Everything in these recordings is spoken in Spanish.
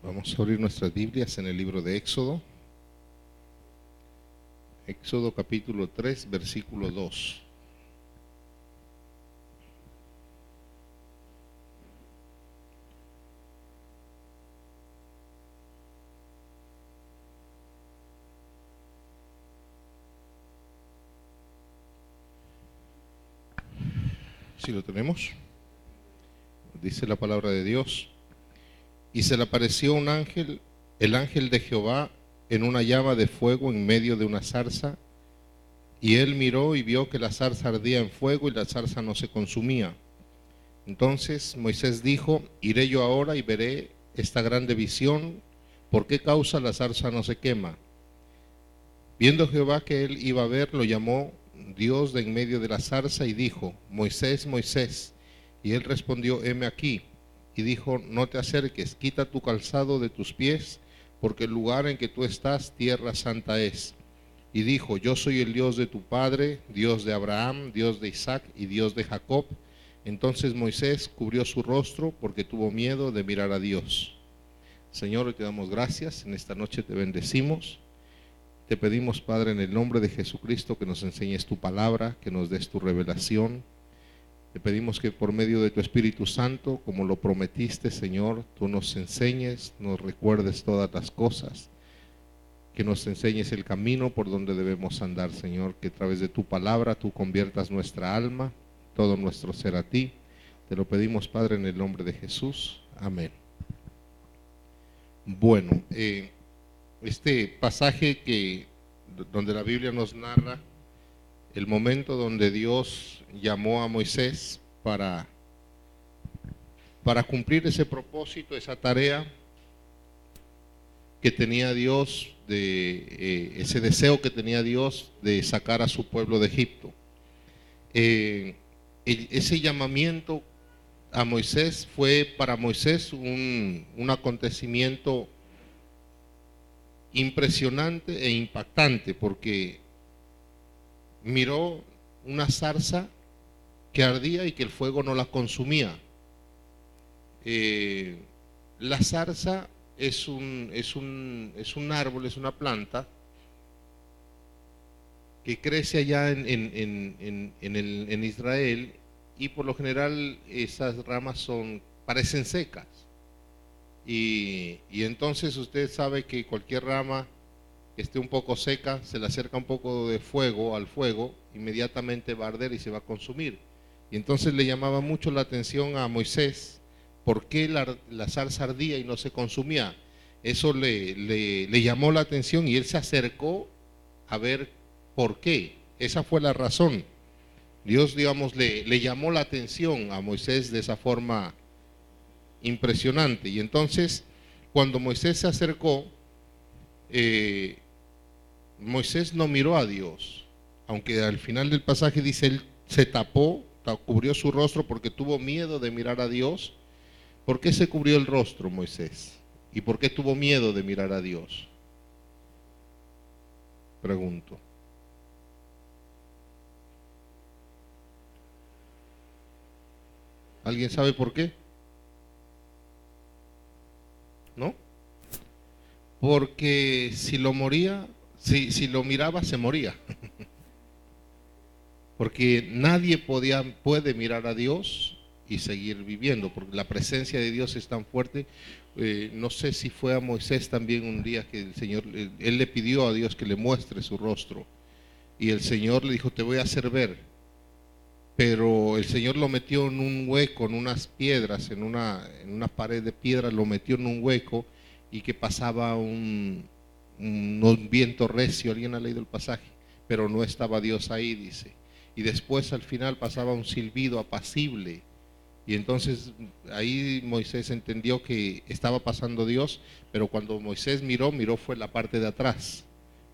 Vamos a abrir nuestras Biblias en el libro de Éxodo. Éxodo capítulo 3, versículo 2. Si lo tenemos, dice la palabra de Dios: y se le apareció un ángel, el ángel de Jehová, en una llama de fuego en medio de una zarza, y él miró y vio que la zarza ardía en fuego y la zarza no se consumía. Entonces Moisés dijo: iré yo ahora y veré esta grande visión, ¿por qué causa la zarza no se quema? Viendo Jehová que él iba a ver, lo llamó Dios de en medio de la zarza y dijo: Moisés, Moisés. Y él respondió: heme aquí. Y dijo: no te acerques, quita tu calzado de tus pies, porque el lugar en que tú estás, tierra santa es. Y dijo: yo soy el Dios de tu padre, Dios de Abraham, Dios de Isaac y Dios de Jacob. Entonces Moisés cubrió su rostro porque tuvo miedo de mirar a Dios. Señor, hoy te damos gracias, en esta noche te bendecimos. Te pedimos, Padre, en el nombre de Jesucristo, que nos enseñes tu palabra, que nos des tu revelación. Te pedimos que por medio de tu Espíritu Santo, como lo prometiste, Señor, tú nos enseñes, nos recuerdes todas las cosas, que nos enseñes el camino por donde debemos andar, Señor, que a través de tu palabra tú conviertas nuestra alma, todo nuestro ser a ti. Te lo pedimos, Padre, en el nombre de Jesús. Amén. Bueno, este pasaje donde la Biblia nos narra el momento donde Dios llamó a Moisés para cumplir ese propósito, esa tarea que tenía Dios, ese deseo que tenía Dios de sacar a su pueblo de Egipto. Ese llamamiento a Moisés fue para Moisés un acontecimiento impresionante e impactante, porque miró una zarza que ardía y que el fuego no la consumía. La zarza es un árbol, es una planta que crece allá en Israel, y por lo general esas ramas parecen secas. Y entonces usted sabe que cualquier rama que esté un poco seca, se le acerca un poco de fuego al fuego, inmediatamente va a arder y se va a consumir. Y entonces le llamaba mucho la atención a Moisés por qué la zarza ardía y no se consumía. Eso le llamó la atención y él se acercó a ver por qué. Esa fue la razón. Dios, digamos, le llamó la atención a Moisés de esa forma impresionante. Y entonces, cuando Moisés se acercó, Moisés no miró a Dios, aunque al final del pasaje dice él se tapó, cubrió su rostro porque tuvo miedo de mirar a Dios. ¿Por qué se cubrió el rostro Moisés? ¿Y por qué tuvo miedo de mirar a Dios? Pregunto. ¿Alguien sabe por qué? ¿No? Porque si lo lo miraba, se moría. Porque nadie puede mirar a Dios y seguir viviendo, porque la presencia de Dios es tan fuerte. No sé si fue a Moisés también un día que el Señor, él le pidió a Dios que le muestre su rostro, y el Señor le dijo: te voy a hacer ver. Pero el Señor lo metió en un hueco, en unas piedras, en una pared de piedra, lo metió en un hueco, y que pasaba un viento recio. Alguien ha leído el pasaje, pero no estaba Dios ahí, dice. Y después al final pasaba un silbido apacible, y entonces ahí Moisés entendió que estaba pasando Dios. Pero cuando Moisés miró fue la parte de atrás,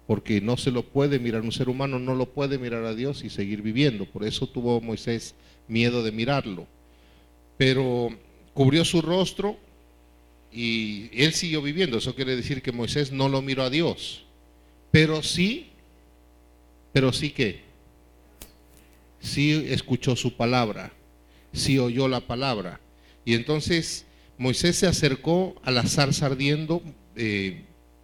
porque no se lo puede mirar, un ser humano no lo puede mirar a Dios y seguir viviendo. Por eso tuvo Moisés miedo de mirarlo. Pero cubrió su rostro y él siguió viviendo. Eso quiere decir que Moisés no lo miró a Dios, pero sí que sí escuchó su palabra, sí oyó la palabra. Y entonces Moisés se acercó a la zarza ardiendo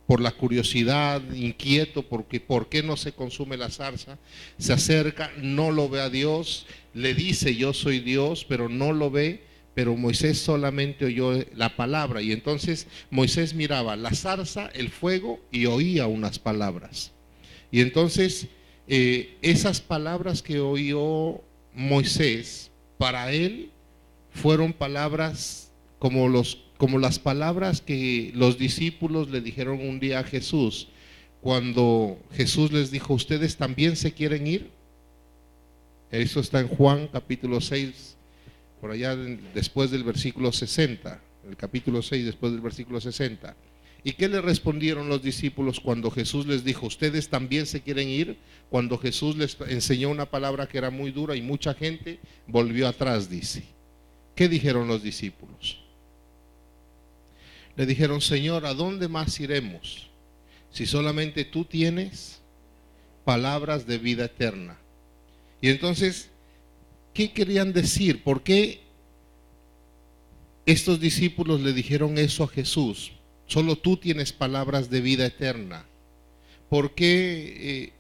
por la curiosidad, inquieto, porque ¿por qué no se consume la zarza? Se acerca, no lo ve a Dios, le dice yo soy Dios, pero no lo ve, pero Moisés solamente oyó la palabra. Y entonces Moisés miraba la zarza, el fuego y oía unas palabras. Y entonces esas palabras que oyó Moisés, para él fueron palabras como las palabras que los discípulos le dijeron un día a Jesús, cuando Jesús les dijo, ¿ustedes también se quieren ir? Eso está en Juan capítulo 6, por allá después del versículo 60, el capítulo 6 después del versículo 60. ¿Y qué le respondieron los discípulos cuando Jesús les dijo, ¿ustedes también se quieren ir? Cuando Jesús les enseñó una palabra que era muy dura y mucha gente volvió atrás, dice. ¿Qué dijeron los discípulos? Le dijeron, Señor, ¿a dónde más iremos? Si solamente tú tienes palabras de vida eterna. Y entonces, ¿qué querían decir? ¿Por qué estos discípulos le dijeron eso a Jesús? Solo tú tienes palabras de vida eterna. ¿Por qué?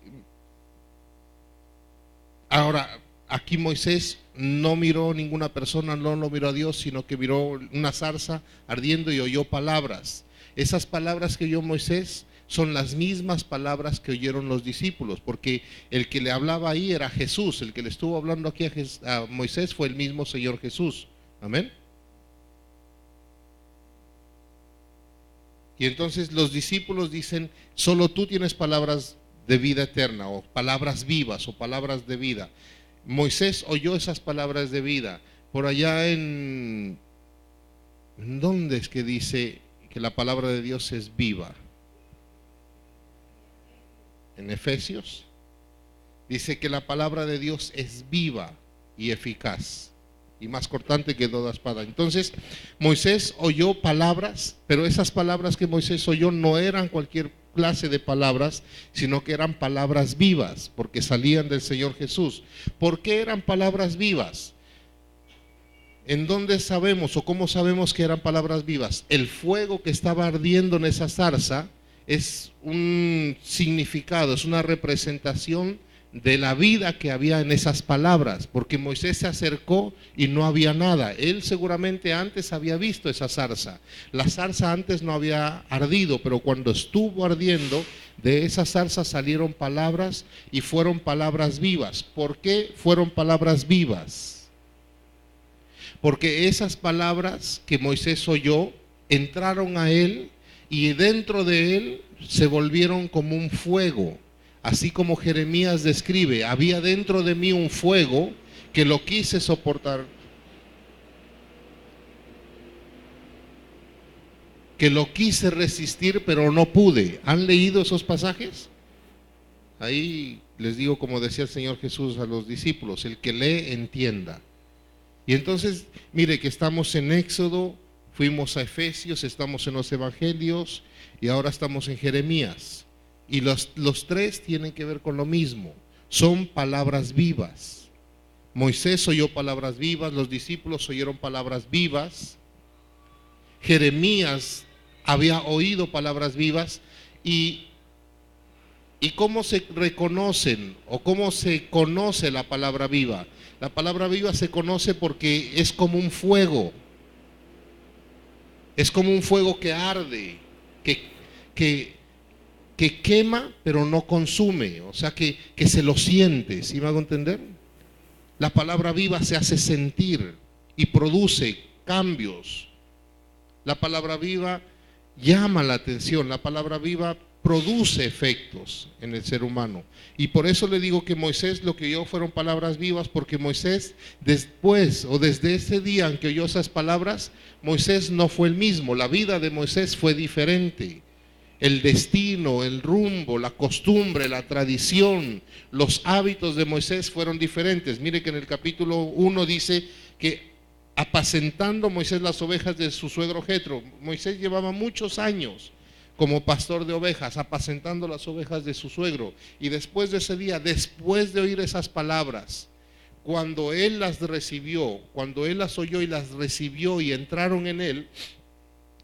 Ahora, aquí Moisés no miró ninguna persona, no lo miró a Dios, sino que miró una zarza ardiendo y oyó palabras. Esas palabras que oyó Moisés son las mismas palabras que oyeron los discípulos, porque el que le hablaba ahí era Jesús, el que le estuvo hablando aquí a Moisés fue el mismo Señor Jesús. Amén. Y entonces los discípulos dicen, solo tú tienes palabras de vida eterna, o palabras vivas, o palabras de vida. Moisés oyó esas palabras de vida. Por allá ¿en dónde es que dice que la palabra de Dios es viva? En Efesios dice que la palabra de Dios es viva y eficaz y más cortante que toda espada. Entonces Moisés oyó palabras, pero esas palabras que Moisés oyó no eran cualquier clase de palabras, sino que eran palabras vivas, porque salían del Señor Jesús. ¿Por qué eran palabras vivas? ¿En dónde sabemos o cómo sabemos que eran palabras vivas? El fuego que estaba ardiendo en esa zarza es un significado, es una representación de la vida que había en esas palabras, porque Moisés se acercó y no había nada. Él seguramente antes había visto esa zarza. La zarza antes no había ardido, pero cuando estuvo ardiendo, de esa zarza salieron palabras y fueron palabras vivas. ¿Por qué fueron palabras vivas? Porque esas palabras que Moisés oyó entraron a él y dentro de él se volvieron como un fuego. Así como Jeremías describe, había dentro de mí un fuego que lo quise soportar, que lo quise resistir, pero no pude. ¿Han leído esos pasajes? Ahí les digo, como decía el Señor Jesús a los discípulos, el que lee entienda. Y entonces, mire que estamos en Éxodo, fuimos a Efesios, estamos en los Evangelios y ahora estamos en Jeremías. Y los tres tienen que ver con lo mismo, son palabras vivas. Moisés oyó palabras vivas, los discípulos oyeron palabras vivas, Jeremías había oído palabras vivas. ¿Y cómo se reconocen o cómo se conoce la palabra viva? La palabra viva se conoce porque es como un fuego, es como un fuego que arde, que quema pero no consume, o sea que se lo siente, ¿sí me hago entender? La palabra viva se hace sentir y produce cambios. La palabra viva llama la atención, la palabra viva produce efectos en el ser humano. Y por eso le digo que Moisés lo que oyó fueron palabras vivas, porque Moisés después o desde ese día en que oyó esas palabras, Moisés no fue el mismo, la vida de Moisés fue diferente. El destino, el rumbo, la costumbre, la tradición, los hábitos de Moisés fueron diferentes. Mire que en el capítulo 1 dice que apacentando Moisés las ovejas de su suegro Jetro, Moisés llevaba muchos años como pastor de ovejas, apacentando las ovejas de su suegro. Y después de ese día, después de oír esas palabras, cuando él las recibió, cuando él las oyó y las recibió y entraron en él,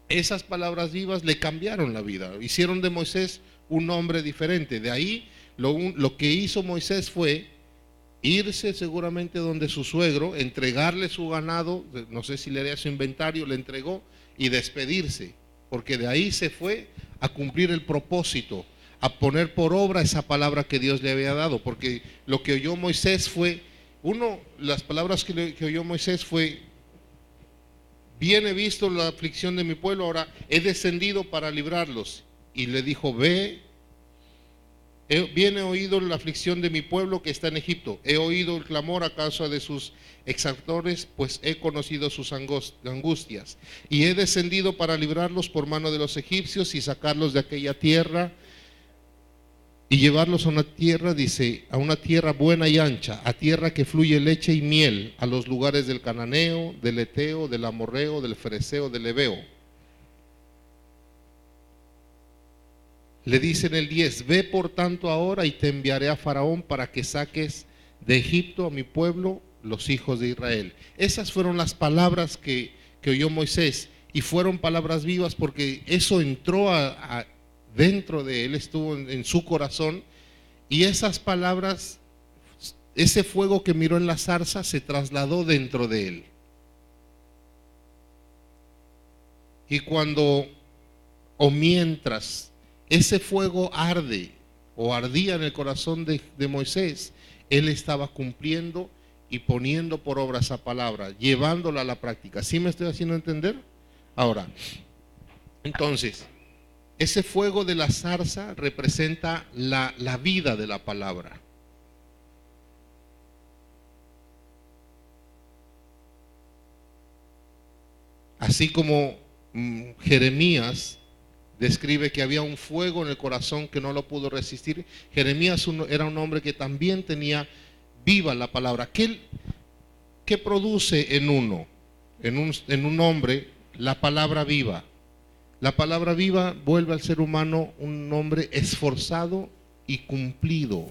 esas palabras vivas le cambiaron la vida, hicieron de Moisés un hombre diferente. De ahí lo que hizo Moisés fue irse seguramente donde su suegro, entregarle su ganado, no sé si le haría su inventario, le entregó y despedirse, porque de ahí se fue a cumplir el propósito, a poner por obra esa palabra que Dios le había dado, porque lo que oyó Moisés fue, las palabras que oyó Moisés fue: bien he visto la aflicción de mi pueblo, ahora he descendido para librarlos. Y le dijo: bien he oído la aflicción de mi pueblo que está en Egipto, he oído el clamor a causa de sus exactores, pues he conocido sus angustias, y he descendido para librarlos por mano de los egipcios y sacarlos de aquella tierra y llevarlos a una tierra, dice, a una tierra buena y ancha, a tierra que fluye leche y miel, a los lugares del cananeo, del eteo, del amorreo, del fereceo, del heveo. Le dice en el 10: ve por tanto ahora y te enviaré a Faraón para que saques de Egipto a mi pueblo, los hijos de Israel. Esas fueron las palabras que oyó Moisés, y fueron palabras vivas, porque eso entró dentro de él, estuvo en su corazón, y esas palabras, ese fuego que miró en la zarza se trasladó dentro de él. Y mientras ese fuego arde o ardía en el corazón de Moisés, él estaba cumpliendo y poniendo por obra esa palabra, llevándola a la práctica. ¿Sí me estoy haciendo entender? Ahora, entonces, ese fuego de la zarza representa la vida de la palabra. Así como Jeremías describe que había un fuego en el corazón que no lo pudo resistir, Jeremías era un hombre que también tenía viva la palabra. ¿Qué produce en un hombre la palabra viva? La palabra viva vuelve al ser humano un hombre esforzado y cumplido,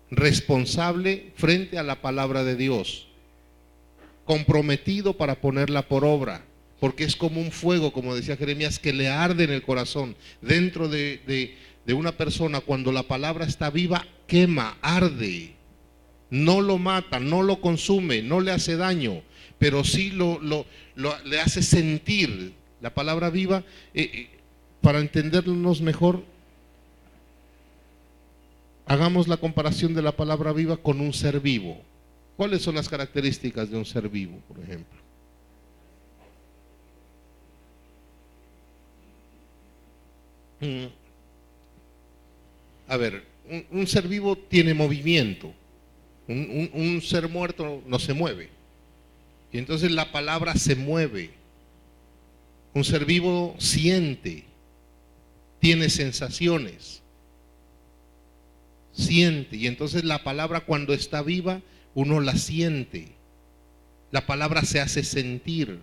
responsable frente a la palabra de Dios, comprometido para ponerla por obra, porque es como un fuego, como decía Jeremías, que le arde en el corazón. Dentro de una persona, cuando la palabra está viva, quema, arde, no lo mata, no lo consume, no le hace daño, pero sí le hace sentir. La palabra viva, para entendernos mejor, hagamos la comparación de la palabra viva con un ser vivo. ¿Cuáles son las características de un ser vivo, por ejemplo? A ver, un ser vivo tiene movimiento. Un ser muerto no se mueve. Y entonces la palabra se mueve. Un ser vivo siente, tiene sensaciones, siente. Y entonces la palabra, cuando está viva, uno la siente. La palabra se hace sentir.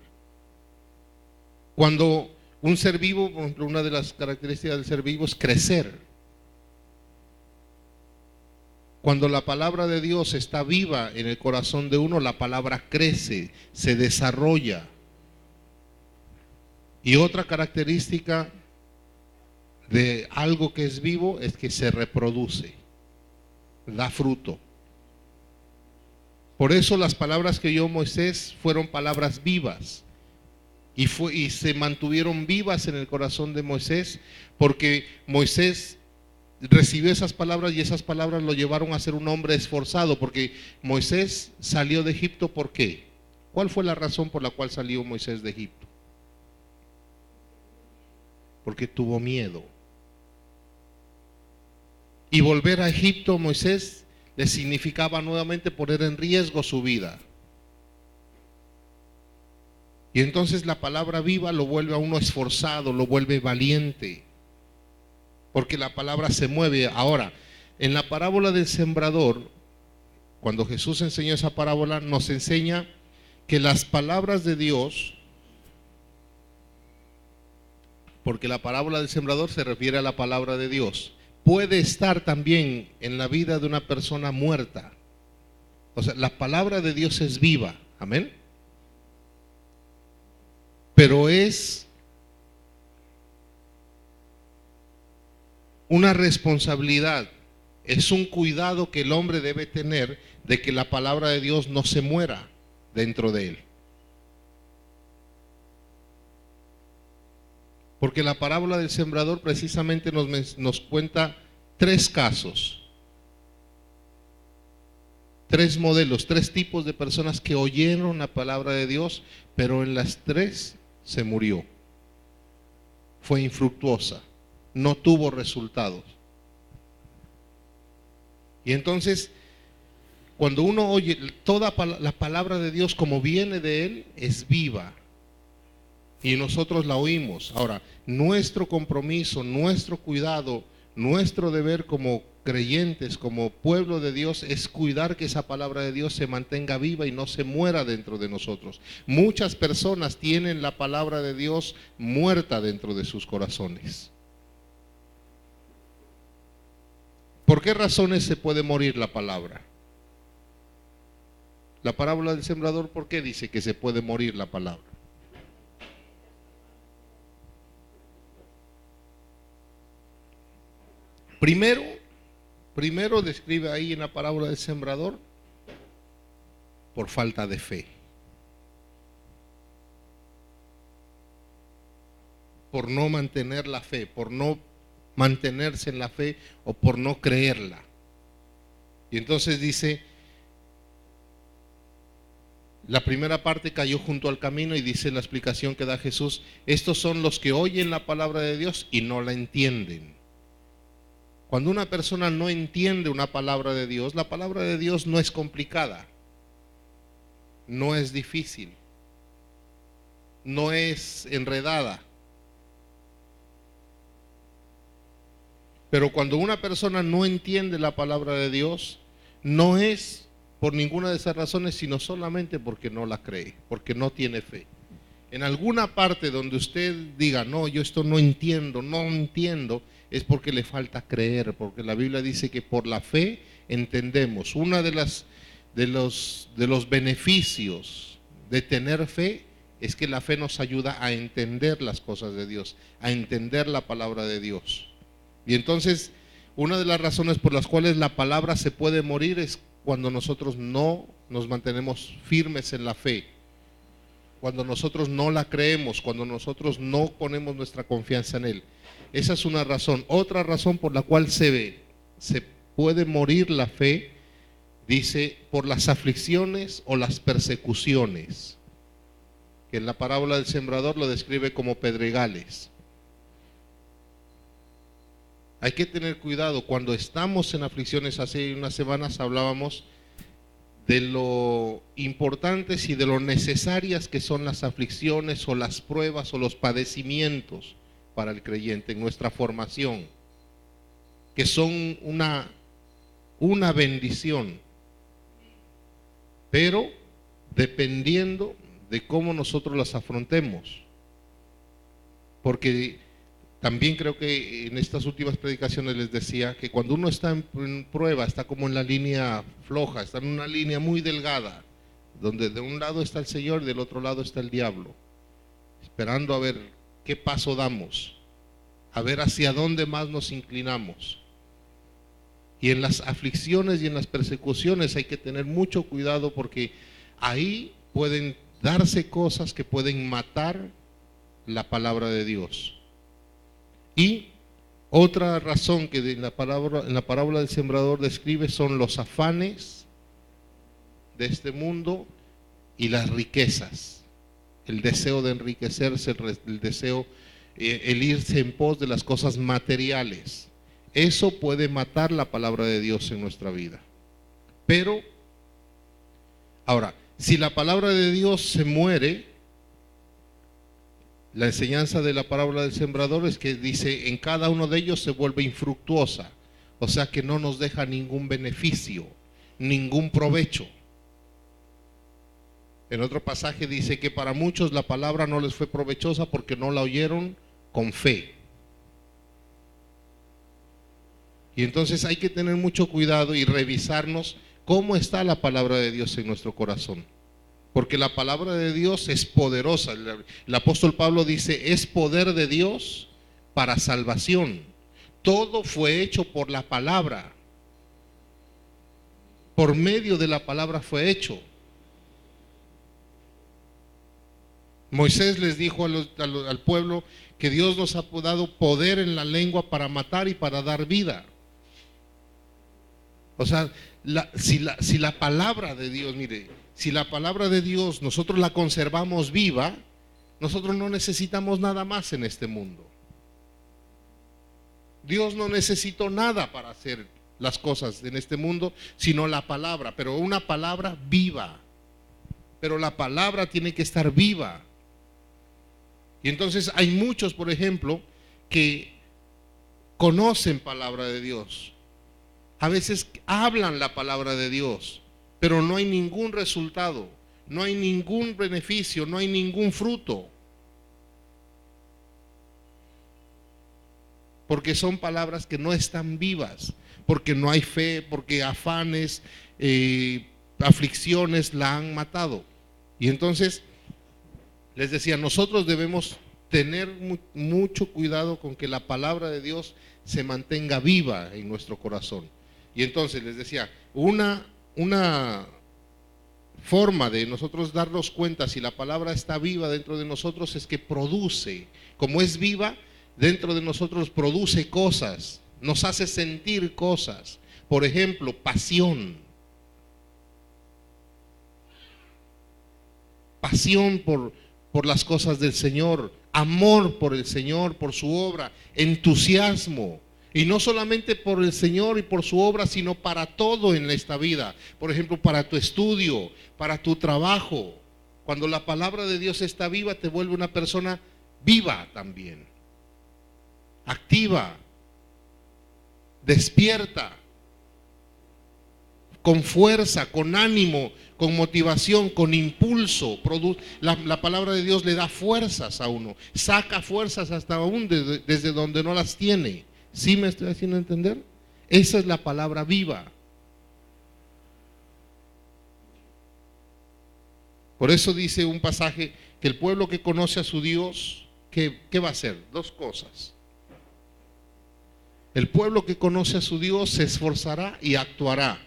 Cuando un ser vivo, por ejemplo, una de las características del ser vivo es crecer. Cuando la palabra de Dios está viva en el corazón de uno, la palabra crece, se desarrolla. Y otra característica de algo que es vivo es que se reproduce, da fruto. Por eso las palabras que oyó Moisés fueron palabras vivas, y se mantuvieron vivas en el corazón de Moisés, porque Moisés recibió esas palabras, y esas palabras lo llevaron a ser un hombre esforzado. Porque Moisés salió de Egipto, ¿por qué? ¿Cuál fue la razón por la cual salió Moisés de Egipto? Porque tuvo miedo. Y volver a Egipto, Moisés, le significaba nuevamente poner en riesgo su vida. Y entonces la palabra viva lo vuelve a uno esforzado, lo vuelve valiente, porque la palabra se mueve. Ahora, en la parábola del sembrador, cuando Jesús enseñó esa parábola, nos enseña que las palabras de Dios, porque la parábola del sembrador se refiere a la palabra de Dios, puede estar también en la vida de una persona muerta. O sea, la palabra de Dios es viva, amén. Pero es una responsabilidad, es un cuidado que el hombre debe tener de que la palabra de Dios no se muera dentro de él. Porque la parábola del sembrador precisamente nos cuenta tres casos, tres modelos, tres tipos de personas que oyeron la palabra de Dios, pero en las tres se murió. Fue infructuosa, no tuvo resultados. Y entonces, cuando uno oye toda la palabra de Dios como viene de Él, es viva. Y nosotros la oímos. Ahora, nuestro compromiso, nuestro cuidado, nuestro deber como creyentes, como pueblo de Dios, es cuidar que esa palabra de Dios se mantenga viva y no se muera dentro de nosotros. Muchas personas tienen la palabra de Dios muerta dentro de sus corazones. ¿Por qué razones se puede morir la palabra? La parábola del sembrador, ¿por qué dice que se puede morir la palabra? Primero describe ahí en la parábola del sembrador por falta de fe, por no mantener la fe, por no mantenerse en la fe o por no creerla. Y entonces dice, la primera parte cayó junto al camino y dice la explicación que da Jesús, estos son los que oyen la palabra de Dios y no la entienden. Cuando una persona no entiende una palabra de Dios, la palabra de Dios no es complicada, no es difícil, no es enredada. Pero cuando una persona no entiende la palabra de Dios, no es por ninguna de esas razones, sino solamente porque no la cree, porque no tiene fe. En alguna parte donde usted diga, no, yo esto no entiendo, es porque le falta creer, porque la Biblia dice que por la fe entendemos. Una de los beneficios de tener fe es que la fe nos ayuda a entender las cosas de Dios, a entender la palabra de Dios. Y entonces, una de las razones por las cuales la palabra se puede morir es cuando nosotros no nos mantenemos firmes en la fe, cuando nosotros no la creemos, cuando nosotros no ponemos nuestra confianza en Él. Esa es una razón. Otra razón por la cual se puede morir la fe, dice, por las aflicciones o las persecuciones, que en la parábola del sembrador lo describe como pedregales. Hay que tener cuidado cuando estamos en aflicciones. Hace unas semanas hablábamos de lo importantes y de lo necesarias que son las aflicciones o las pruebas o los padecimientos para el creyente en nuestra formación, que son una bendición, pero dependiendo de cómo nosotros las afrontemos. Porque también creo que en estas últimas predicaciones les decía que cuando uno está en prueba, está como en la línea floja, está en una línea muy delgada, donde de un lado está el Señor y del otro lado está el diablo, esperando a ver qué paso damos, a ver hacia dónde más nos inclinamos. Y en las aflicciones y en las persecuciones hay que tener mucho cuidado, porque ahí pueden darse cosas que pueden matar la palabra de Dios. Y otra razón que en la parábola del sembrador describe son los afanes de este mundo y las riquezas, el deseo de enriquecerse, el deseo, el irse en pos de las cosas materiales. Eso puede matar la palabra de Dios en nuestra vida. Pero, ahora, si la palabra de Dios se muere, la enseñanza de la parábola del sembrador es que dice, en cada uno de ellos se vuelve infructuosa, o sea que no nos deja ningún beneficio, ningún provecho. En otro pasaje dice que para muchos la palabra no les fue provechosa porque no la oyeron con fe. Y entonces hay que tener mucho cuidado y revisarnos cómo está la palabra de Dios en nuestro corazón. Porque la palabra de Dios es poderosa. El apóstol Pablo dice, es poder de Dios para salvación. Todo fue hecho por la palabra. Por medio de la palabra fue hecho. Moisés les dijo al pueblo que Dios nos ha dado poder en la lengua para matar y para dar vida. O sea, si la palabra de Dios, mire, si la palabra de Dios nosotros la conservamos viva, nosotros no necesitamos nada más en este mundo. Dios no necesitó nada para hacer las cosas en este mundo, sino la palabra, pero una palabra viva. Pero la palabra tiene que estar viva. Y entonces hay muchos, por ejemplo, que conocen palabra de Dios. A veces hablan la palabra de Dios, pero no hay ningún resultado, no hay ningún beneficio, no hay ningún fruto. Porque son palabras que no están vivas, porque no hay fe, porque afanes, aflicciones la han matado. Y entonces, les decía, nosotros debemos tener mucho cuidado con que la palabra de Dios se mantenga viva en nuestro corazón. Y entonces les decía, una forma de nosotros darnos cuenta si la palabra está viva dentro de nosotros es que produce, como es viva, dentro de nosotros produce cosas, nos hace sentir cosas. Por ejemplo, pasión. Pasión por las cosas del Señor, amor por el Señor, por su obra, entusiasmo. Y no solamente por el Señor y por su obra, sino para todo en esta vida. Por ejemplo, para tu estudio, para tu trabajo. Cuando la palabra de Dios está viva, te vuelve una persona viva también. Activa, despierta, con fuerza, con ánimo, con motivación, con impulso. La palabra de Dios le da fuerzas a uno, saca fuerzas hasta aún desde donde no las tiene. ¿Sí me estoy haciendo entender? Esa es la palabra viva. Por eso dice un pasaje que el pueblo que conoce a su Dios, ¿qué va a hacer? Dos cosas. El pueblo que conoce a su Dios se esforzará y actuará.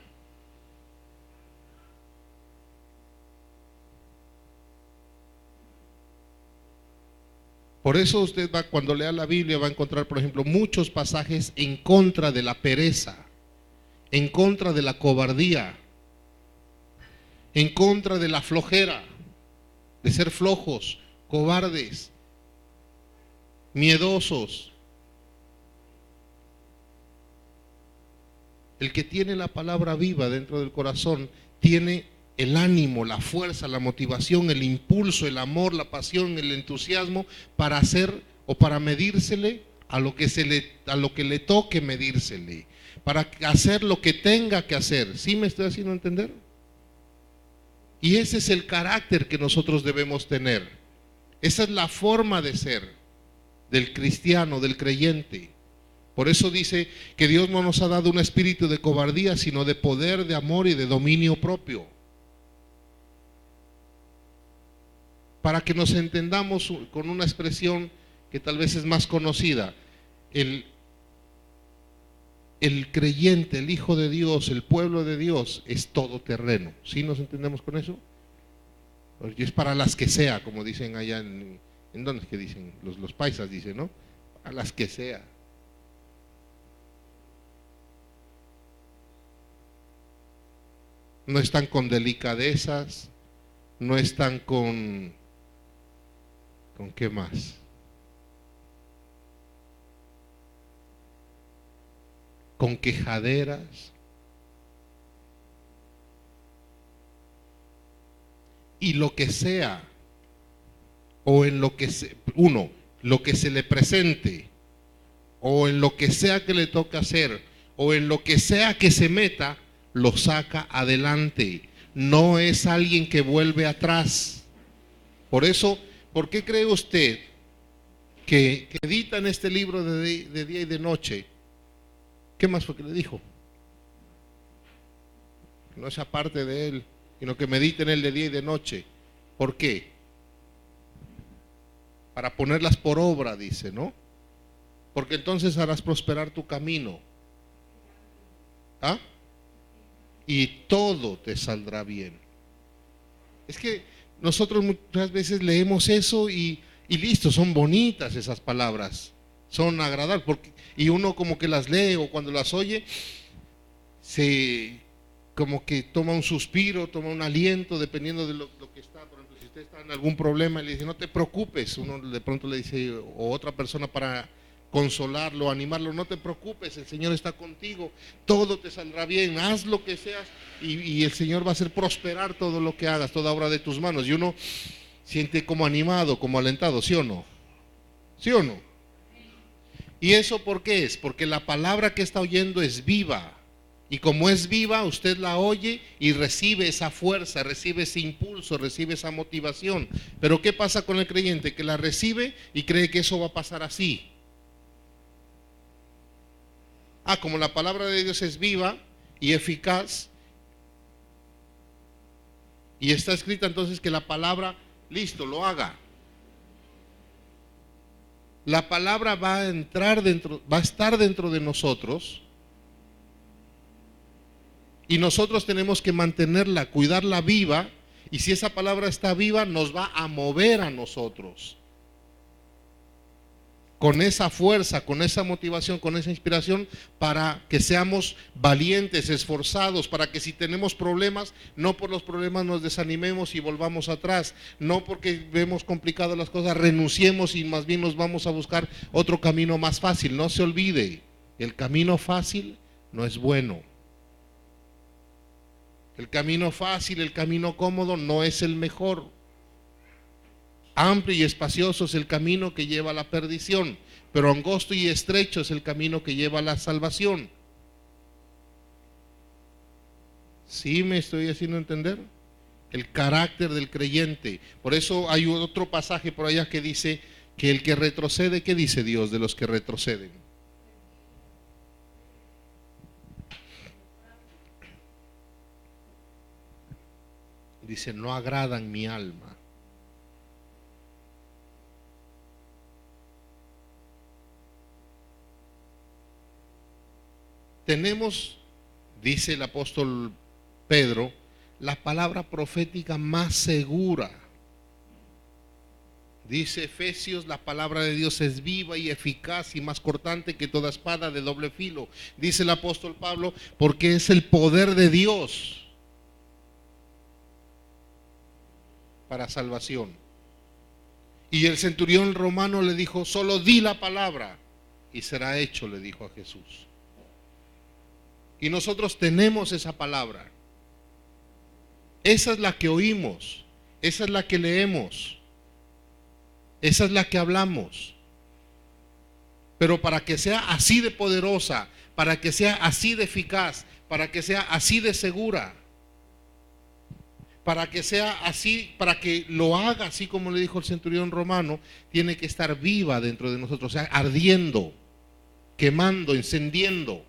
Por eso usted cuando lea la Biblia va a encontrar, por ejemplo, muchos pasajes en contra de la pereza, en contra de la cobardía, en contra de la flojera, de ser flojos, cobardes, miedosos. El que tiene la palabra viva dentro del corazón tiene el ánimo, la fuerza, la motivación, el impulso, el amor, la pasión, el entusiasmo para hacer o para medírsele a lo que le toque medírsele, para hacer lo que tenga que hacer. ¿Sí me estoy haciendo entender? Y ese es el carácter que nosotros debemos tener. Esa es la forma de ser del cristiano, del creyente. Por eso dice que Dios no nos ha dado un espíritu de cobardía, sino de poder, de amor y de dominio propio. Para que nos entendamos con una expresión que tal vez es más conocida, el creyente, el Hijo de Dios, el pueblo de Dios es todoterreno. ¿Sí nos entendemos con eso? Porque es para las que sea, como dicen allá ¿en dónde es que dicen? Los paisas dicen, ¿no? A las que sea. No están con delicadezas, no están ¿con qué más? Con quejaderas. Y lo que sea, o en lo que lo que se le presente, o en lo que sea que le toque hacer, o en lo que sea que se meta, lo saca adelante. No es alguien que vuelve atrás. Por eso, ¿por qué cree usted que editan este libro de día y de noche ¿Qué más fue que le dijo? No sea parte de él, sino que medite en él de día y de noche. ¿Por qué? Para ponerlas por obra, dice, ¿no? Porque entonces harás prosperar tu camino. ¿Ah? Y todo te saldrá bien. Es que nosotros muchas veces leemos eso y listo, son bonitas esas palabras, son agradables, y uno como que las lee o cuando las oye, se como que toma un suspiro, toma un aliento, dependiendo de lo que está. Por ejemplo, si usted está en algún problema y le dice, no te preocupes, uno de pronto le dice, o otra persona para consolarlo, animarlo, no te preocupes, el Señor está contigo, todo te saldrá bien, haz lo que seas y el Señor va a hacer prosperar todo lo que hagas, toda obra de tus manos. Y uno siente como animado, como alentado, ¿sí o no? ¿Sí o no? ¿Y eso por qué es? Porque la palabra que está oyendo es viva. Y como es viva, usted la oye y recibe esa fuerza, recibe ese impulso, recibe esa motivación. Pero ¿qué pasa con el creyente? Que la recibe y cree que eso va a pasar así. Como la palabra de Dios es viva y eficaz, y está escrita, entonces que la palabra, listo, lo haga. La palabra va a entrar dentro, va a estar dentro de nosotros, y nosotros tenemos que mantenerla, cuidarla viva, y si esa palabra está viva, nos va a mover a nosotros. Con esa fuerza, con esa motivación, con esa inspiración, para que seamos valientes, esforzados, para que si tenemos problemas, no por los problemas nos desanimemos y volvamos atrás, no porque vemos complicadas las cosas, renunciemos y más bien nos vamos a buscar otro camino más fácil. No se olvide, el camino fácil no es bueno. El camino fácil, el camino cómodo no es el mejor. Amplio y espacioso es el camino que lleva a la perdición, pero angosto y estrecho es el camino que lleva a la salvación. ¿Sí me estoy haciendo entender? El carácter del creyente. Por eso hay otro pasaje por allá que dice que el que retrocede, ¿qué dice Dios de los que retroceden? Dice, no agradan mi alma. Tenemos, dice el apóstol Pedro, la palabra profética más segura. Dice Efesios, la palabra de Dios es viva y eficaz y más cortante que toda espada de doble filo. Dice el apóstol Pablo, porque es el poder de Dios para salvación. Y el centurión romano le dijo, solo di la palabra y será hecho, le dijo a Jesús. Y nosotros tenemos esa palabra. Esa es la que oímos, esa es la que leemos, esa es la que hablamos. Pero para que sea así de poderosa, para que sea así de eficaz, para que sea así de segura, para que sea así, para que lo haga así como le dijo el centurión romano, tiene que estar viva dentro de nosotros, o sea, ardiendo, quemando, encendiendo.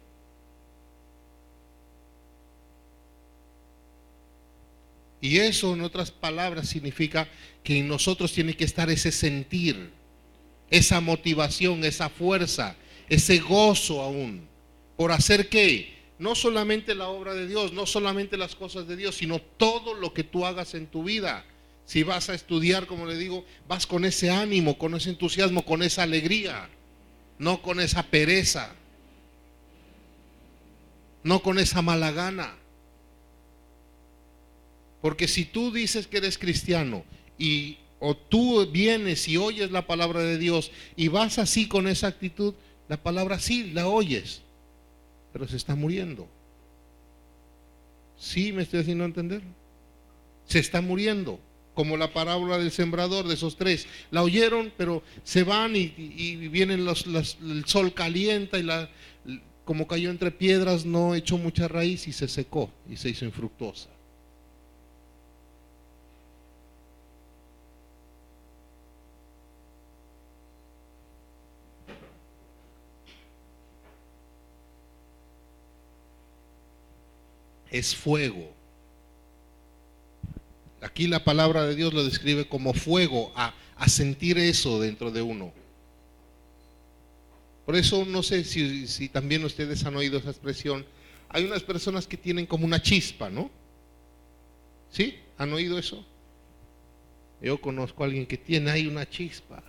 Y eso, en otras palabras, significa que en nosotros tiene que estar ese sentir, esa motivación, esa fuerza, ese gozo aún, por hacer ¿qué? No solamente la obra de Dios, no solamente las cosas de Dios, sino todo lo que tú hagas en tu vida. Si vas a estudiar, como le digo, vas con ese ánimo, con ese entusiasmo, con esa alegría, no con esa pereza, no con esa mala gana. Porque si tú dices que eres cristiano o tú vienes y oyes la palabra de Dios y vas así con esa actitud, la palabra sí la oyes, pero se está muriendo. ¿Sí me estoy haciendo entender? Se está muriendo, como la parábola del sembrador de esos tres. La oyeron, pero se van y vienen el sol calienta y como cayó entre piedras no echó mucha raíz y se secó y se hizo infructuosa. es fuego. Aquí la palabra de Dios lo describe como fuego, a sentir eso dentro de uno. Por eso no sé si también ustedes han oído esa expresión. Hay unas personas que tienen como una chispa, ¿no? ¿Sí? ¿Han oído eso? Yo conozco a alguien que tiene ahí una chispa.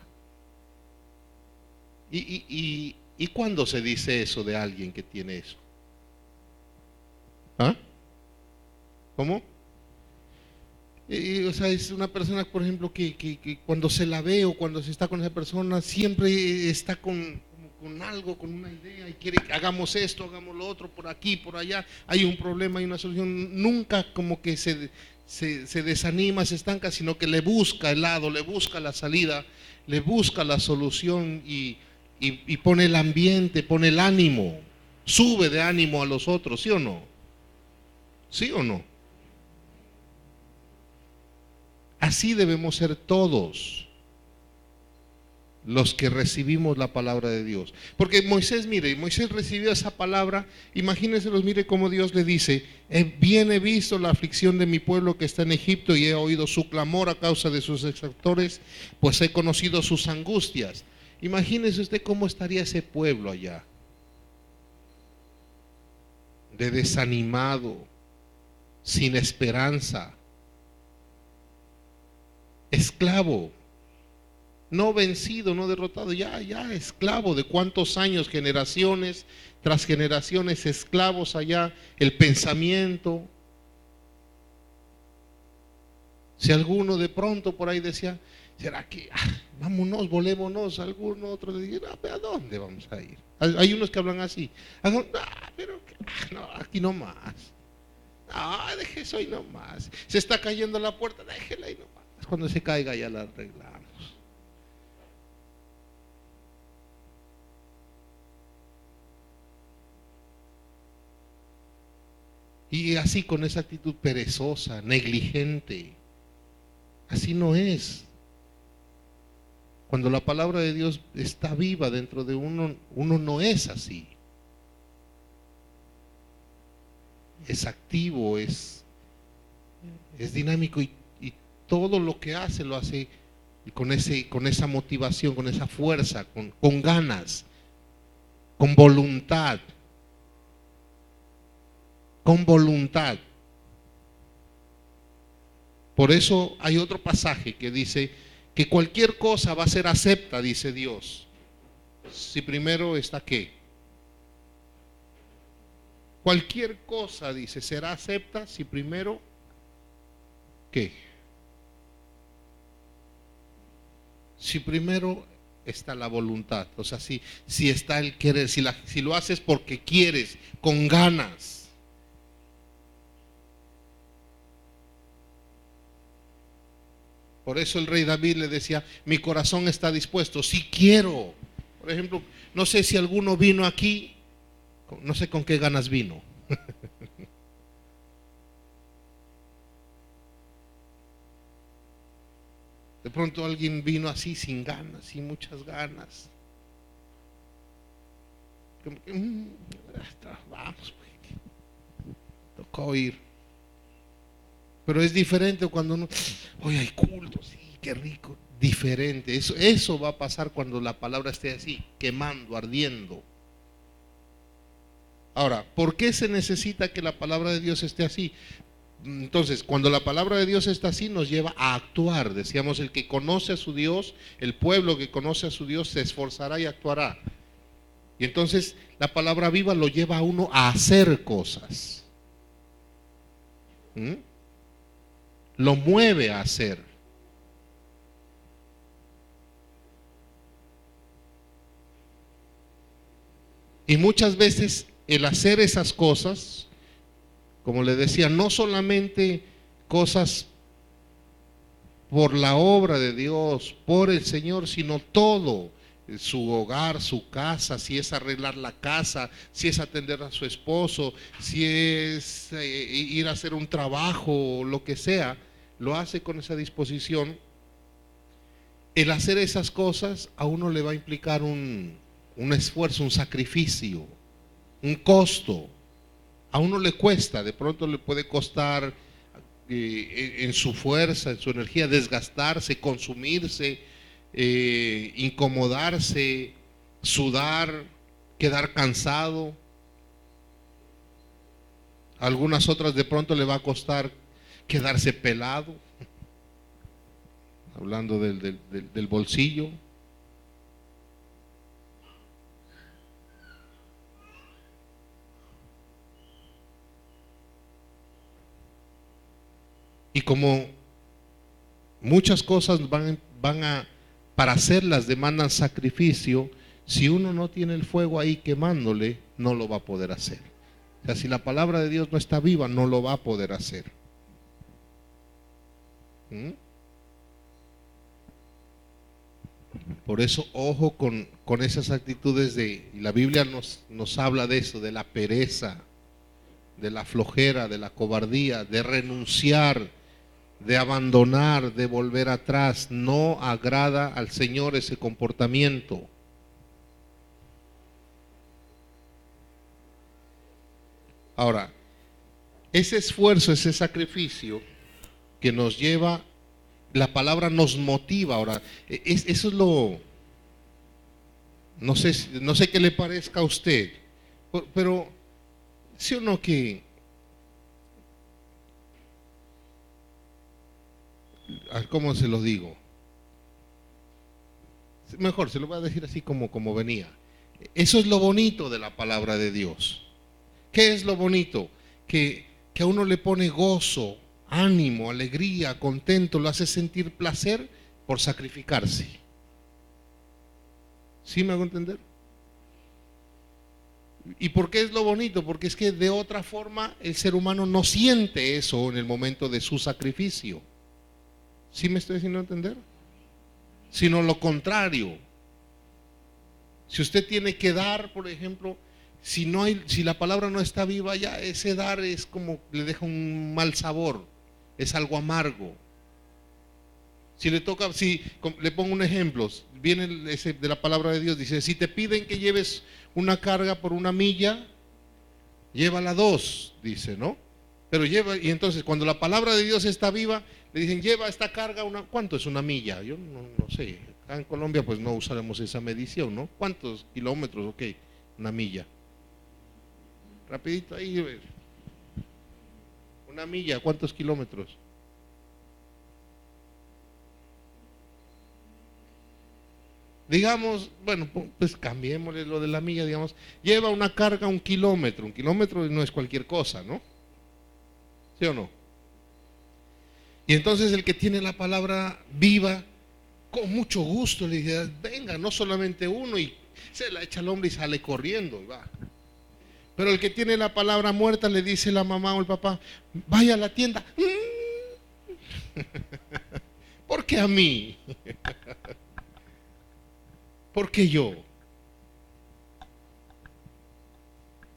¿Y cuándo se dice eso de alguien que tiene eso? ¿Ah? ¿Cómo? O sea, es una persona, por ejemplo, que cuando se la ve o cuando se está con esa persona, siempre está con algo, con una idea y quiere que hagamos esto, hagamos lo otro, por aquí, por allá, hay un problema, hay una solución. Nunca como que se desanima, se estanca, sino que le busca el lado, le busca la salida, le busca la solución y pone el ambiente, pone el ánimo, sube de ánimo a los otros, ¿sí o no? ¿Sí o no? Así debemos ser todos los que recibimos la palabra de Dios. Porque Moisés, mire, Moisés recibió esa palabra, imagínense, mire cómo Dios le dice: bien he visto la aflicción de mi pueblo que está en Egipto y he oído su clamor a causa de sus exactores, pues he conocido sus angustias. Imagínese usted cómo estaría ese pueblo allá, de desanimado, sin esperanza, esclavo, no vencido, no derrotado, ya esclavo de cuántos años, generaciones tras generaciones, esclavos allá, el pensamiento. Si alguno de pronto por ahí decía: ¿será que vámonos, volémonos? Alguno otro le diría: ¿a dónde vamos a ir? Hay unos que hablan así: pero no, aquí no más. Deje eso ahí nomás. Se está cayendo la puerta, déjela ahí nomás. Cuando se caiga ya la arreglamos. Y así, con esa actitud perezosa, negligente. Así no es. Cuando la palabra de Dios está viva dentro de uno, uno no es así. Es activo, es dinámico y todo lo que hace lo hace con esa motivación, con esa fuerza, con ganas, con voluntad. Con voluntad. Por eso hay otro pasaje que dice que cualquier cosa va a ser acepta, dice Dios, si primero está ¿qué? Cualquier cosa, dice, será acepta si primero ¿qué? Si primero está la voluntad, o sea, si está el querer, si lo haces porque quieres, con ganas. Por eso el rey David le decía: mi corazón está dispuesto, si quiero. Por ejemplo, no sé si alguno vino aquí, no sé con qué ganas vino. De pronto alguien vino así sin ganas, sin muchas ganas. Como que, vamos, tocó ir. Pero es diferente cuando uno, hoy hay culto, sí, qué rico. Diferente, eso va a pasar cuando la palabra esté así, quemando, ardiendo. Ahora, ¿por qué se necesita que la palabra de Dios esté así? Entonces, cuando la palabra de Dios está así, nos lleva a actuar. Decíamos, el que conoce a su Dios, el pueblo que conoce a su Dios, se esforzará y actuará. Y entonces la palabra viva lo lleva a uno a hacer cosas. Lo mueve a hacer. Y muchas veces el hacer esas cosas, como le decía, no solamente cosas por la obra de Dios, por el Señor, sino todo, su hogar, su casa, si es arreglar la casa, si es atender a su esposo, si es ir a hacer un trabajo, lo que sea, lo hace con esa disposición. El hacer esas cosas a uno le va a implicar un esfuerzo, un sacrificio, un costo. A uno le cuesta, de pronto le puede costar en su fuerza, en su energía, desgastarse, consumirse, incomodarse, sudar, quedar cansado. A algunas otras de pronto le va a costar quedarse pelado, hablando del bolsillo. Y como muchas cosas para hacerlas demandan sacrificio, si uno no tiene el fuego ahí quemándole, no lo va a poder hacer. O sea, si la palabra de Dios no está viva, no lo va a poder hacer. ¿Mm? Por eso, ojo con esas actitudes y la Biblia nos habla de eso, de la pereza, de la flojera, de la cobardía, de renunciar, de abandonar, de volver atrás. No agrada al Señor ese comportamiento. Ahora, ese esfuerzo, ese sacrificio que nos lleva, la palabra nos motiva. Ahora, eso es no sé qué le parezca a usted, pero sí o no que, ¿cómo se lo digo? Mejor, se lo voy a decir así como venía. Eso es lo bonito de la palabra de Dios. ¿Qué es lo bonito? Que a uno le pone gozo, ánimo, alegría, contento, lo hace sentir placer por sacrificarse. ¿Sí me hago entender? ¿Y por qué es lo bonito? Porque es que de otra forma el ser humano no siente eso en el momento de su sacrificio. ¿Sí me estoy haciendo entender? Sino lo contrario. Si usted tiene que dar, por ejemplo, si la palabra no está viva, ya ese dar es como le deja un mal sabor, es algo amargo. Si le pongo un ejemplo, viene ese de la palabra de Dios, dice, si te piden que lleves una carga por 1 milla, llévala 2, dice, ¿no? Pero y entonces cuando la palabra de Dios está viva, le dicen, lleva esta carga, ¿cuánto es 1 milla? Yo no sé, acá en Colombia pues no usaremos esa medición, ¿no? ¿Cuántos kilómetros? Ok, 1 milla. Rapidito ahí, 1 milla, ¿cuántos kilómetros? Digamos, bueno, pues cambiémosle lo de la milla, digamos, lleva una carga 1 kilómetro. 1 kilómetro no es cualquier cosa, ¿no? ¿Sí o no? Y entonces el que tiene la palabra viva, con mucho gusto le dice, venga, no solamente uno, y se la echa al hombre y sale corriendo y va. Pero el que tiene la palabra muerta le dice la mamá o el papá, vaya a la tienda. ¿Por qué a mí? ¿Por qué yo?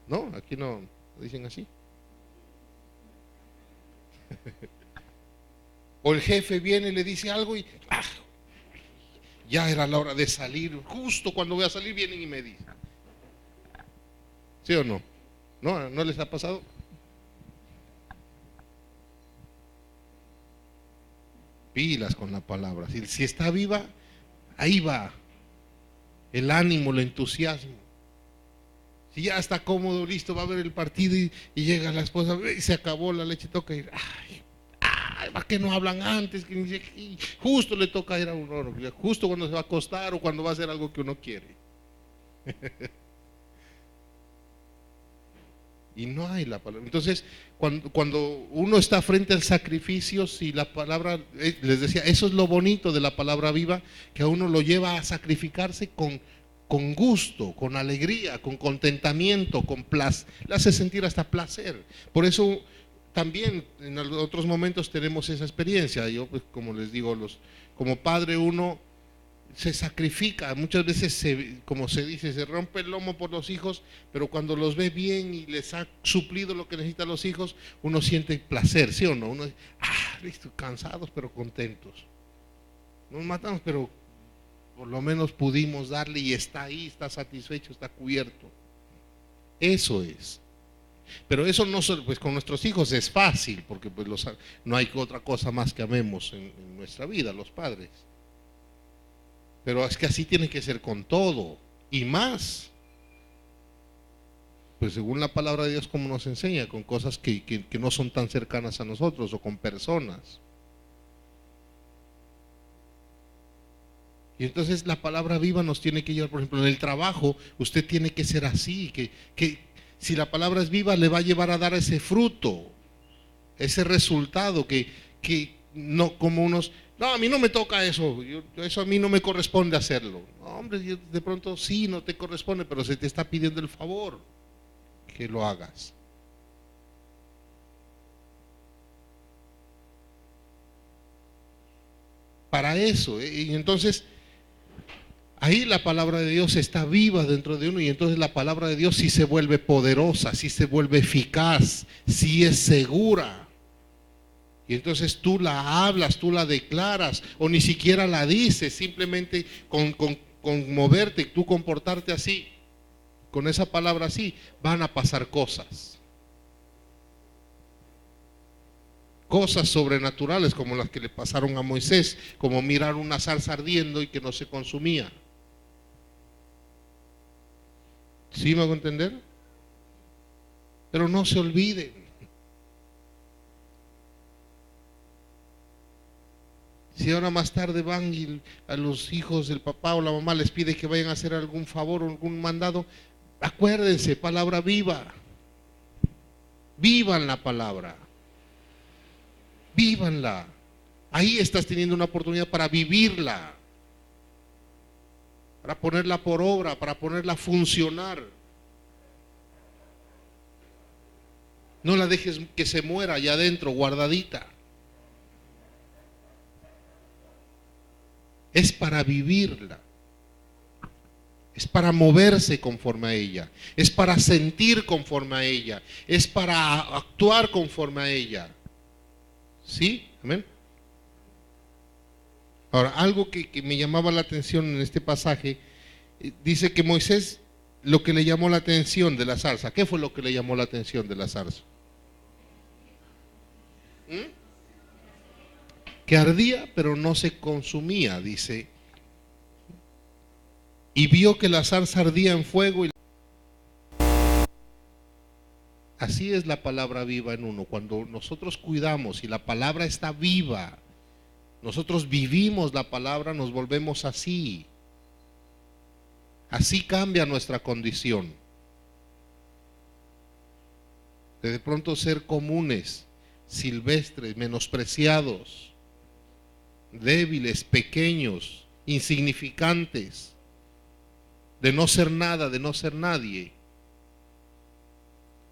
No, aquí no dicen así. O el jefe viene y le dice algo y ya era la hora de salir. Justo cuando voy a salir vienen y me dicen. ¿Sí o no? ¿No les ha pasado? Pilas con la palabra. Si está viva, ahí va. El ánimo, el entusiasmo. Si ya está cómodo, listo, va a ver el partido y llega la esposa y se acabó la leche, toca ir. ¿Para qué no hablan antes? Justo le toca ir a uno, justo cuando se va a acostar o cuando va a hacer algo que uno quiere. Y no hay la palabra. Entonces, cuando uno está frente al sacrificio, si la palabra, les decía, eso es lo bonito de la palabra viva, que a uno lo lleva a sacrificarse con gusto, con alegría, con contentamiento, con placer, le hace sentir hasta placer. Por eso también en otros momentos tenemos esa experiencia. Yo, pues, como les digo, como padre uno se sacrifica, muchas veces como se dice, se rompe el lomo por los hijos, pero cuando los ve bien y les ha suplido lo que necesitan los hijos, uno siente placer, ¿sí o no? Uno dice, listo, cansados pero contentos. Nos matamos, pero por lo menos pudimos darle y está ahí, está satisfecho, está cubierto. Eso es. Pero eso no, pues con nuestros hijos es fácil, porque pues no hay otra cosa más que amemos en nuestra vida, los padres. Pero es que así tiene que ser con todo, y más. Pues según la palabra de Dios, como nos enseña, con cosas que no son tan cercanas a nosotros, o con personas. Y entonces la palabra viva nos tiene que llevar, por ejemplo, en el trabajo, usted tiene que ser así, que si la palabra es viva, le va a llevar a dar ese fruto, ese resultado, que no como unos, no, a mí no me toca eso, eso a mí no me corresponde hacerlo. No, hombre, de pronto sí, no te corresponde, pero se te está pidiendo el favor que lo hagas. Para eso, y entonces ahí la palabra de Dios está viva dentro de uno, y entonces la palabra de Dios sí se vuelve poderosa, sí se vuelve eficaz, sí es segura. Y entonces tú la hablas, tú la declaras, o ni siquiera la dices, simplemente con moverte, tú comportarte así, con esa palabra así, van a pasar cosas. Cosas sobrenaturales como las que le pasaron a Moisés, como mirar una zarza ardiendo y que no se consumía. ¿Sí me hago entender? Pero no se olviden. Si ahora más tarde van y a los hijos del papá o la mamá les pide que vayan a hacer algún favor o algún mandado, acuérdense, palabra viva. Vivan la palabra. Vívanla. Ahí estás teniendo una oportunidad para vivirla, para ponerla por obra, para ponerla a funcionar. No la dejes que se muera allá adentro, guardadita. Es para vivirla. Es para moverse conforme a ella. Es para sentir conforme a ella. Es para actuar conforme a ella. ¿Sí? Amén. Ahora, algo que me llamaba la atención en este pasaje, dice que Moisés, lo que le llamó la atención de la zarza, ¿qué fue lo que le llamó la atención de la zarza? Que ardía, pero no se consumía, dice. Y vio que la zarza ardía en fuego. Así es la palabra viva en uno. Cuando nosotros cuidamos y la palabra está viva, nosotros vivimos la palabra, nos volvemos así. Así cambia nuestra condición. De pronto ser comunes, silvestres, menospreciados, débiles, pequeños, insignificantes, de no ser nada, de no ser nadie.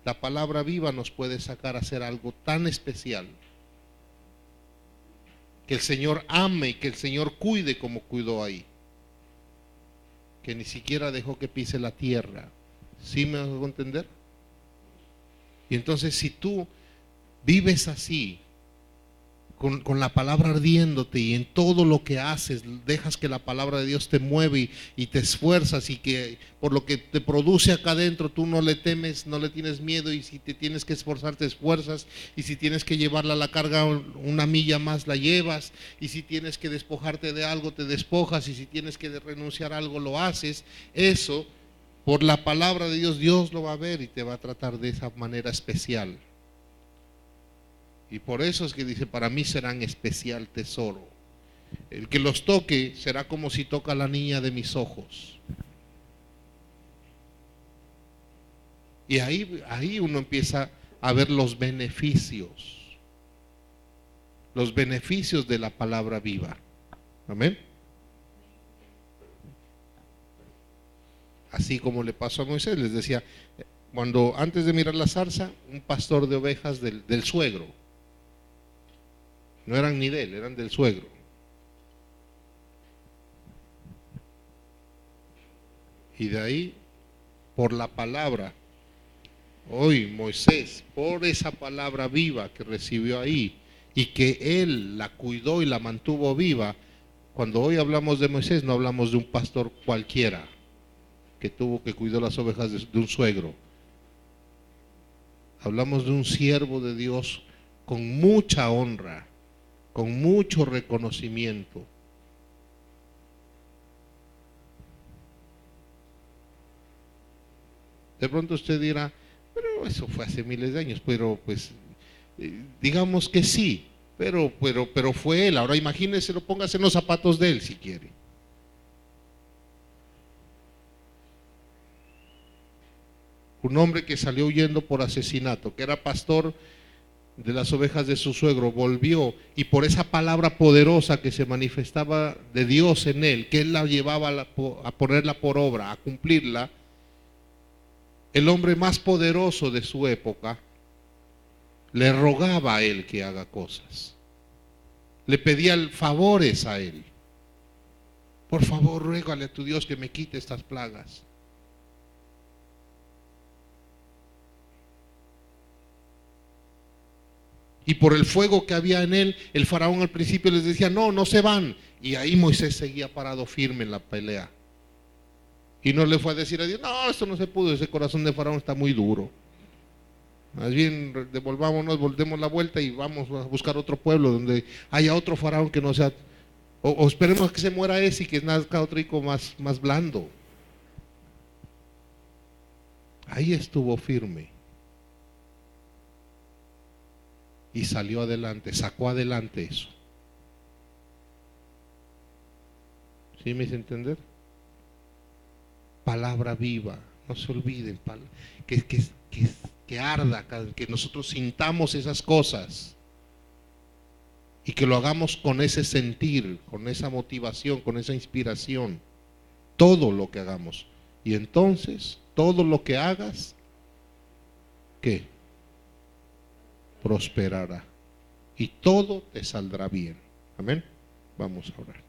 La palabra viva nos puede sacar a hacer algo tan especial. Que el Señor ame y que el Señor cuide como cuidó ahí. Que ni siquiera dejó que pise la tierra. ¿Sí me hago entender? Y entonces si tú vives así, con la palabra ardiéndote, y en todo lo que haces dejas que la palabra de Dios te mueve y te esfuerzas, y que por lo que te produce acá adentro tú no le temes, no le tienes miedo, y si te tienes que esforzar te esfuerzas, y si tienes que llevarla a la carga una milla más la llevas, y si tienes que despojarte de algo te despojas, y si tienes que renunciar a algo lo haces. Eso por la palabra de Dios, Dios lo va a ver y te va a tratar de esa manera especial. Y por eso es que dice, para mí serán especial tesoro. El que los toque será como si toca a la niña de mis ojos. Y ahí uno empieza a ver los beneficios de la palabra viva. Amén. Así como le pasó a Moisés, les decía, cuando antes de mirar la zarza, un pastor de ovejas del suegro, no eran ni de él, eran del suegro. Y de ahí, por la palabra, hoy Moisés, por esa palabra viva que recibió ahí, y que él la cuidó y la mantuvo viva, cuando hoy hablamos de Moisés, no hablamos de un pastor cualquiera, que tuvo que cuidar las ovejas de un suegro. Hablamos de un siervo de Dios con mucha honra, con mucho reconocimiento. De pronto usted dirá, pero eso fue hace miles de años, pero pues digamos que sí, pero fue él. Ahora imagínese, lo póngase en los zapatos de él si quiere. Un hombre que salió huyendo por asesinato, que era pastor de las ovejas de su suegro, volvió, y por esa palabra poderosa que se manifestaba de Dios en él, que él la llevaba a ponerla por obra, a cumplirla, el hombre más poderoso de su época le rogaba a él que haga cosas, le pedía favores a él. Por favor, ruégale a tu Dios que me quite estas plagas. Y por el fuego que había en él, el faraón al principio les decía, no, no se van. Y ahí Moisés seguía parado firme en la pelea. Y no le fue a decir a Dios, no, esto no se pudo, ese corazón de faraón está muy duro. Más bien devolvámonos, volvemos la vuelta y vamos a buscar otro pueblo donde haya otro faraón que no sea, o esperemos que se muera ese y que nazca otro hijo más blando. Ahí estuvo firme. Y salió adelante, sacó adelante eso. ¿Sí me hice entender? Palabra viva, no se olviden, que arda, que nosotros sintamos esas cosas y que lo hagamos con ese sentir, con esa motivación, con esa inspiración, todo lo que hagamos. Y entonces, todo lo que hagas, ¿qué? Prosperará y todo te saldrá bien. Amén. Vamos a orar.